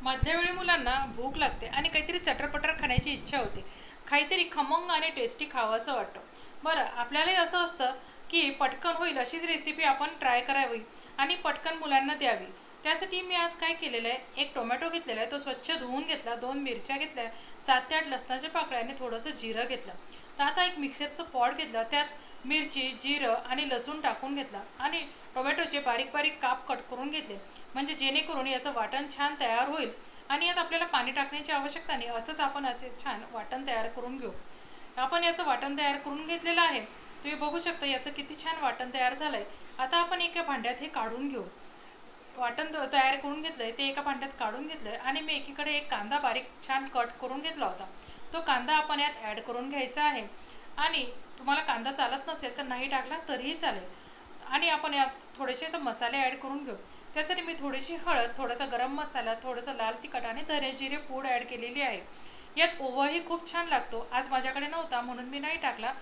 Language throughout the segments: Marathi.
मधल्या वेळी मुलांना भूक लागते आणि काहीतरी चटरपटर खाण्याची इच्छा होते. काहीतरी खमंग आणि टेस्टी खावंसं वाटतं. बरं, आपल्यालाही असं असतं की पटकन होईल अशीच रेसिपी आपण ट्राय करावी आणि पटकन मुलांना द्यावी. त्यासाठी मी आज काय केलेलं आहे, एक टोमॅटो घेतलेला आहे, तो स्वच्छ धुवून घेतला, 2 मिरच्या घेतल्या, 7 ते 8 लसणाच्या पाकळ्या आणि थोडंसं जिरं घेतलं. तर आता एक मिक्सरचं पॉट घेतलं, त्यात मिरची, जिरं आणि लसूण टाकून घेतला आणि टोमॅटोचे बारीक बारीक काप कट करून घेतले, म्हणजे जेणेकरून याचं वाटण छान तयार होईल. आणि यात आपल्याला पाणी टाकण्याची आवश्यकता नाही, असंच आपण याचे छान वाटण तयार करून घेऊ. आपण याचं वाटण तयार करून घेतलेलं आहे. तुम्ही बघू शकता याचं किती छान वाटण तयार झालं आहे. आता आपण एका भांड्यात हे काढून घेऊ. वाटण तयार करून घेतलं आहे ते एका भांड्यात काढून घेतलं आहे आणि मी एकीकडे एक कांदा बारीक छान कट करून घेतला होता, तो कांदा आपण यात ॲड करून घ्यायचा आहे. आणि तुम्हाला कांदा चालत नसेल तर नाही टाकला तरीही चालेल. आणि आपण यात थोडेसे तर मसाले ॲड करून घेऊ. त्यासाठी मी थोडीशी हळद, थोडासा गरम मसाला, थोडंसं लाल तिखट आणि धने जिरे पूड ॲड केलेली आहे. यात ओवाही खूप छान लागतो, आज माझ्याकडे नव्हता म्हणून मी नाही टाकला.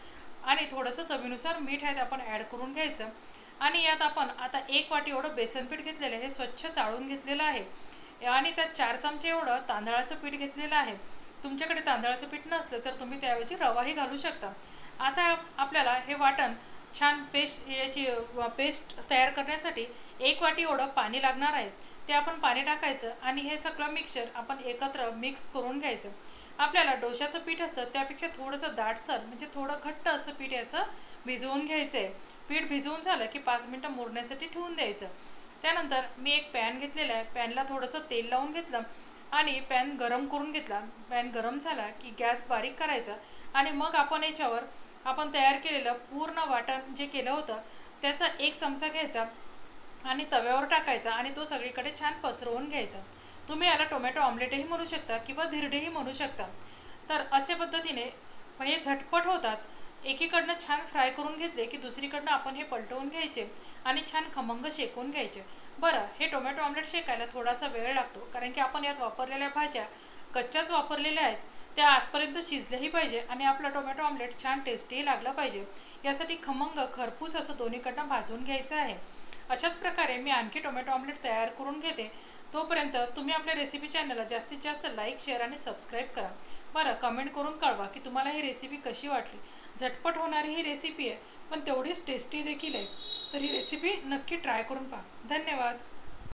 आणि थोडंसं चवीनुसार मीठ आहे आपण ॲड करून घ्यायचं. आणि यात आपण आता 1 वाटी एवढं बेसन पीठ घेतलेलं आहे, हे स्वच्छ चाळून घेतलेलं आहे. आणि त्यात 4 चमचे एवढं तांदळाचं पीठ घेतलेलं आहे. तुमच्याकडे तांदळाचं पीठ नसलं तर तुम्ही त्याऐवजी रवाही घालू शकता. आता आपल्याला हे वाटण छान पेस्ट तयार करण्यासाठी 1 वाटी एवढं पाणी लागणार आहे. ते आपण पाणी टाकायचं आणि हे सगळं मिक्सचर आपण एकत्र मिक्स करून घ्यायचं. आपल्याला डोशाचं पीठ असतं त्यापेक्षा थोडंसं दाटसर, म्हणजे थोडं घट्ट असं पीठ याचं भिजवून घ्यायचं आहे. पीठ भिजवून झालं की 5 मिनटं मुरण्यासाठी ठेवून द्यायचं. त्यानंतर मी एक पॅन घेतलेला आहे, पॅनला थोडंसं तेल लावून घेतलं आणि पॅन गरम करून घेतला. पॅन गरम झाला की गॅस बारीक करायचा आणि मग आपण याच्यावर आपण तयार केलेलं पूर्ण वाटण जे केलं होतं त्याचा 1 चमचा घ्यायचा आणि तव्यावर टाकायचा आणि तो सगळीकडे छान पसरवून घ्यायचा. तुम्ही याला टोमॅटो ऑमलेटही म्हणू शकता किंवा धिरडेही म्हणू शकता. तर अशा पद्धतीने हे झटपट होतात. एकीकडनं छान फ्राय करून घेतले की दुसरीकडनं आपण हे पलटवून घ्यायचे आणि छान खमंग शेकून घ्यायचे. बरं, हे टोमॅटो ऑमलेट शेकायला थोडासा वेळ लागतो, कारण की आपण यात वापरलेल्या भाज्या कच्च्याच वापरलेल्या आहेत. त्या आतपर्यंत शिजल्याही पाहिजे आणि आपलं टोमॅटो ऑमलेट छान टेस्टीही लागलं पाहिजे. यासाठी खमंग खरपूस असं दोन्हीकडनं भाजून घ्यायचं आहे. अशाच प्रकारे मी आणखी टोमॅटो ऑमलेट तयार करून घेते. तोपर्यंत तुम्ही आपल्या रेसिपी चॅनलला जास्तीत जास्त लाईक, शेअर आणि सबस्क्राईब करा. बरं, कमेंट करून कळवा की तुम्हाला ही रेसिपी कशी वाटली. झटपट होणारी ही रेसिपी आहे, पण तेवढीच टेस्टी देखील आहे. तर ही रेसिपी नक्की ट्राय करून पहा. धन्यवाद.